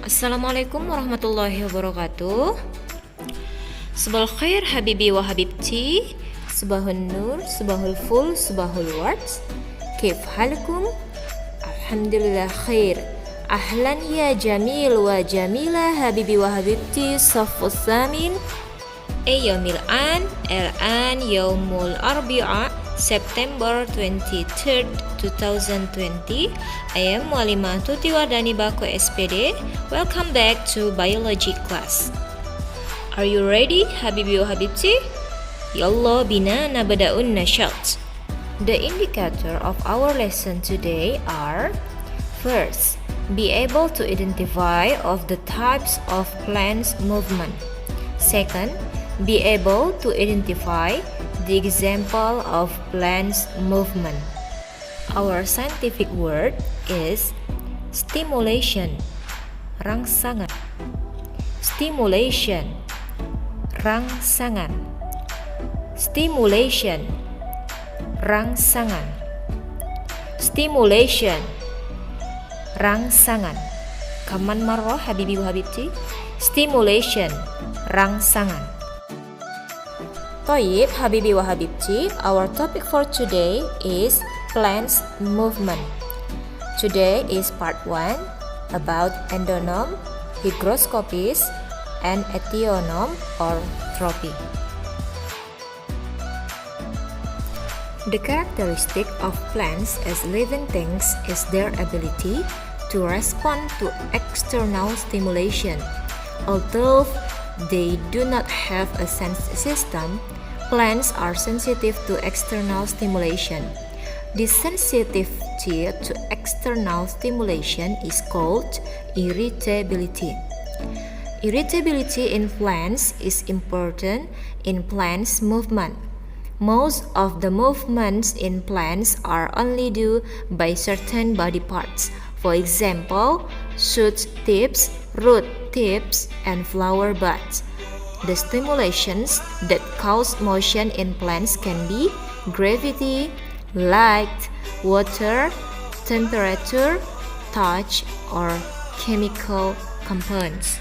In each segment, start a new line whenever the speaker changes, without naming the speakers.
Assalamualaikum warahmatullahi wabarakatuh. Sabal khair habibi wa habibti. Subahun nur, subahul ful, subahul wards. Kif halakum? Alhamdulillah khair. Ahlan ya jamil wa jamila habibi wa habibti. Safus samin. Yawmil al-an yaumul arbi'a September 23rd 2020. I am Mualimah Tuti Wardani Bako SPD. Welcome back to biology class. Are you ready habibi wa habibti? Yallah bina nabada'un nashat. The indicator of our lesson today are: first, be able to identify of the types of plants movement. Second, be able to identify the example of plants movement. Our scientific word is stimulation, rangsangan. Stimulation, rangsangan. Stimulation, rangsangan. Stimulation, rangsangan. Kaman marrah habibi wa habibti. Stimulation, rangsangan. Toyib habibi wa habibti, our topic for today is plants movement. Today is part 1 about endonom, hygroscopis, and ethionom or tropy. The characteristic of plants as living things is their ability to respond to external stimulation. Although they do not have a sense system, plants are sensitive to external stimulation. This sensitivity to external stimulation is called irritability. Irritability in plants is important in plants movement. Most of the movements in plants are only due by certain body parts. For example, shoot tips, root tips, and flower buds. The stimulations that cause motion in plants can be gravity, light, water, temperature, touch, or chemical compounds.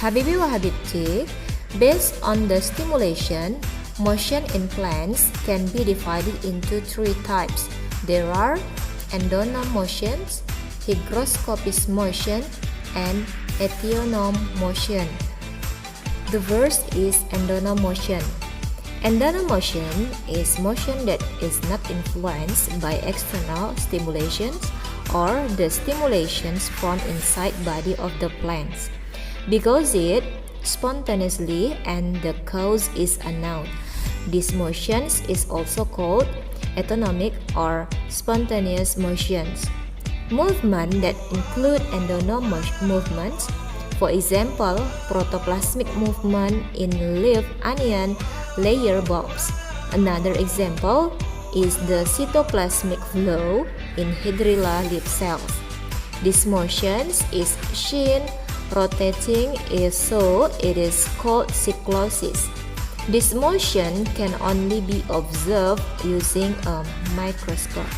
Habibi wa habibti, based on the stimulation, motion in plants can be divided into 3 types. There are endonom motions, hygroscopis motion, and ethionom motion. The first is endonom motion. Endonom motion is motion that is not influenced by external stimulations or the stimulations from inside body of the plants, because it spontaneously and the cause is unknown. This motions is also called autonomic or spontaneous motions. Movement that include endonom movements, for example, protoplasmic movement in leaf onion layer bulbs. Another example is the cytoplasmic flow in hydrilla leaf cells. This motion is seen rotating, so it is called cyclosis. This motion can only be observed using a microscope.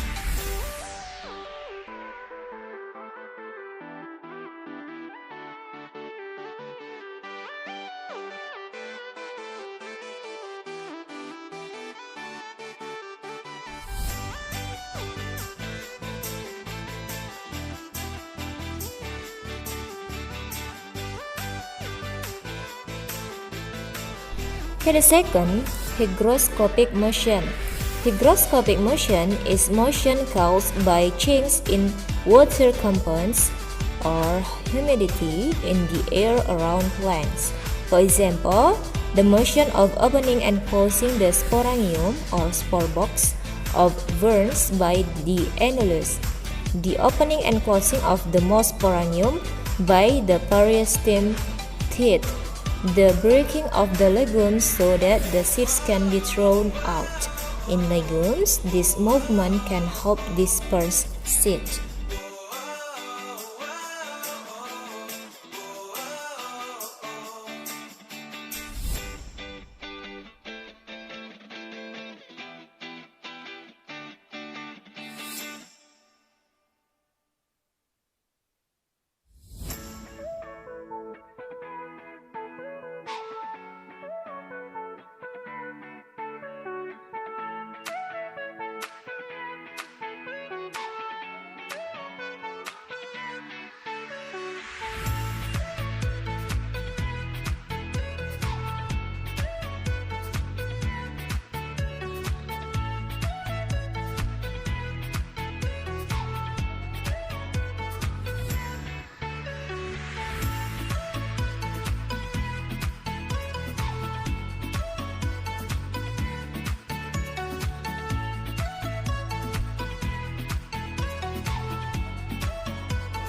Okay, the second, hygroscopic motion. Hygroscopic motion is motion caused by change in water compounds or humidity in the air around plants. For example, the motion of opening and closing the sporangium or spore box of ferns by the annulus, the opening and closing of the moss sporangium by the peristome teeth, the breaking of the legumes so that the seeds can be thrown out. In legumes, this movement can help disperse seeds.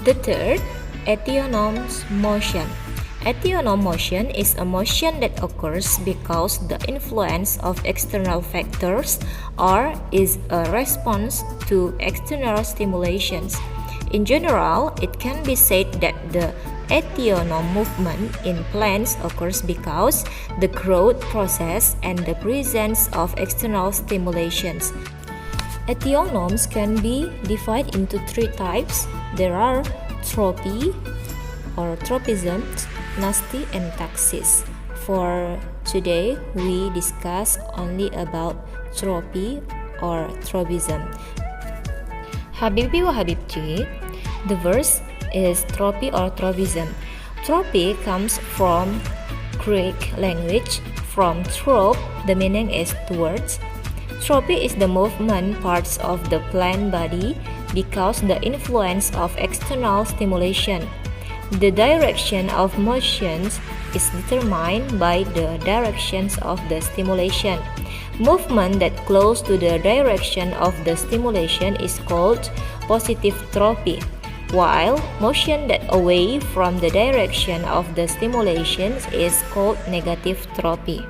The third, ethionomous motion. Ethionome motion is a motion that occurs because the influence of external factors or is a response to external stimulations. In general, it can be said that the ethionome movement in plants occurs because the growth process and the presence of external stimulations. Ethionomes can be divided into three types. There are tropy or tropisms, nasty, and taxis. For today, we discuss only about tropy or tropism. Habibi wa Habibti, the verse is tropy or tropism. Tropy comes from Greek language from trop, the meaning is towards. Tropy is the movement parts of the plant body because the influence of external stimulation. The direction of motions is determined by the directions of the stimulation. Movement that close to the direction of the stimulation is called positive tropy, while motion that away from the direction of the stimulation is called negative tropy.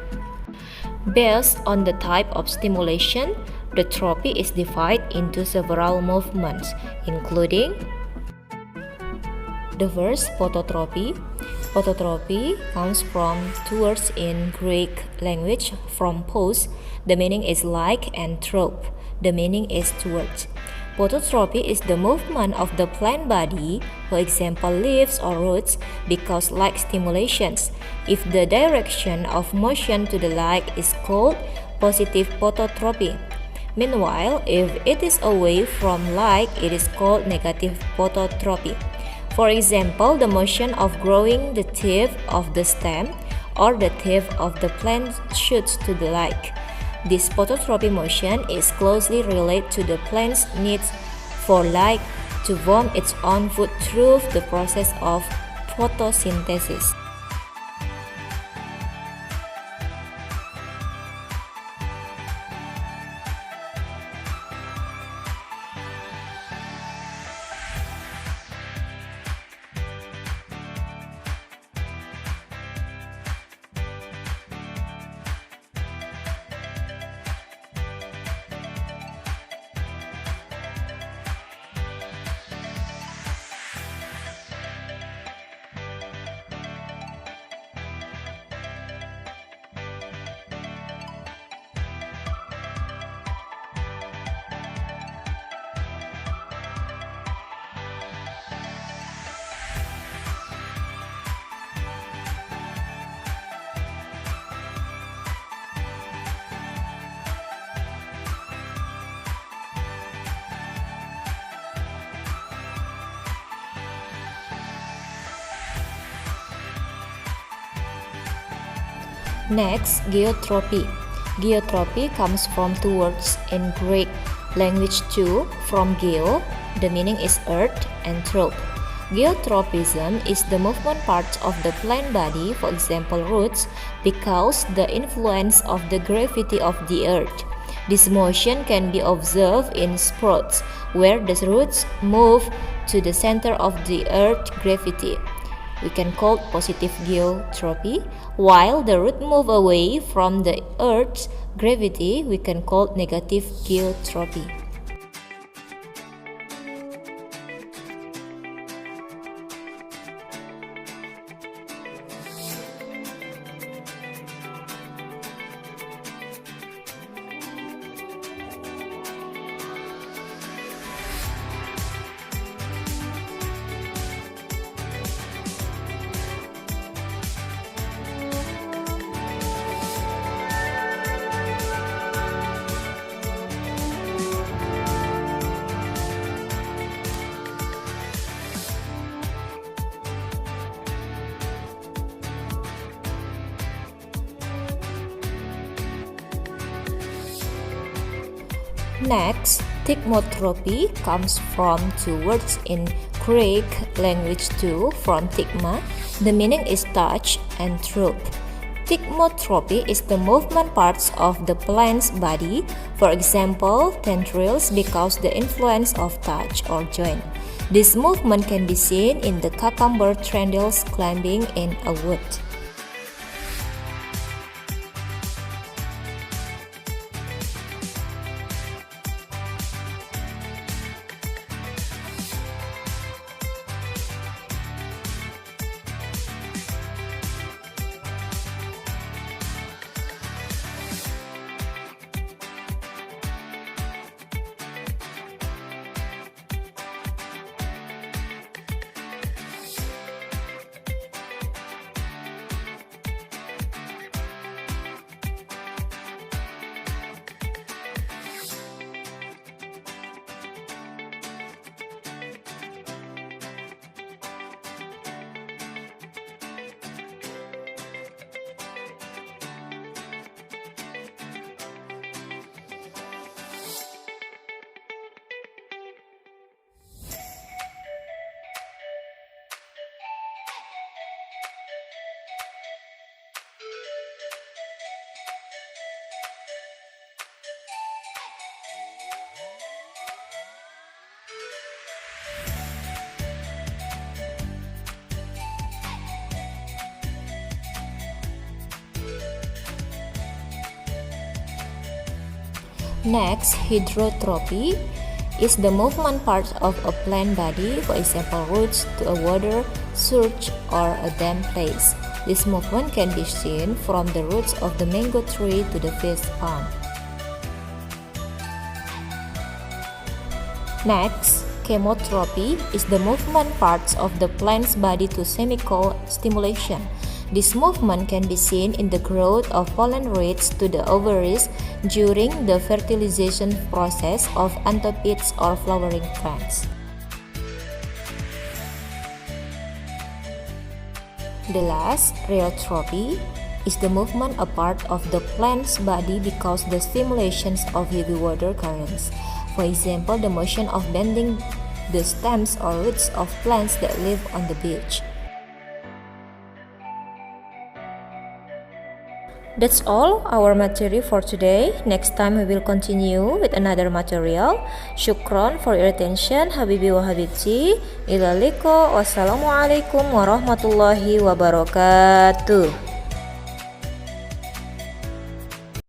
Based on the type of stimulation, the tropy is divided into several movements, including the first, phototropy. Phototropy comes from two words in Greek language from phos, the meaning is like, and trop, the meaning is towards. Phototropy is the movement of the plant body, for example leaves or roots, because light stimulations. If the direction of motion to the light is called positive phototropy. Meanwhile, if it is away from light, it is called negative phototropy. For example, the motion of growing the tip of the stem or the tip of the plant shoots to the light. This phototropy motion is closely related to the plant's needs for light to form its own food through the process of photosynthesis. Next, geotropy. Geotropy comes from two words in Greek language too, from geo, the meaning is earth, and trop. Geotropism is the movement parts of the plant body, for example roots, because the influence of the gravity of the earth. This motion can be observed in sprouts, where the roots move to the center of the earth's gravity. We can call positive geotropy, while the root move away from the earth's gravity, we can call negative geotropy. Next, thigmotropy comes from two words in Greek language too, from thigma, the meaning is touch, and trop, Thigmotropy is the movement parts of the plant's body, for example, tendrils, because the influence of touch or joint. This movement can be seen in the cucumber tendrils climbing in a wood. Next, hydrotropy is the movement part of a plant body, for example roots, to a water source or a damp place. This movement can be seen from the roots of the mango tree to the fish pond. Next, chemotropy is the movement parts of the plant's body to chemical stimulation. This movement can be seen in the growth of pollen reeds to the ovaries during the fertilization process of anthophytes or flowering plants. The last, rheotropy, is the movement a part of the plant's body because the stimulations of heavy water currents. For example, the motion of bending the stems or roots of plants that live on the beach. That's all our material for today. Next time we will continue with another material. Shukron for your attention. Habibi wa habibti. Ila liqa. Wassalamualaikum warahmatullahi wabarakatuh.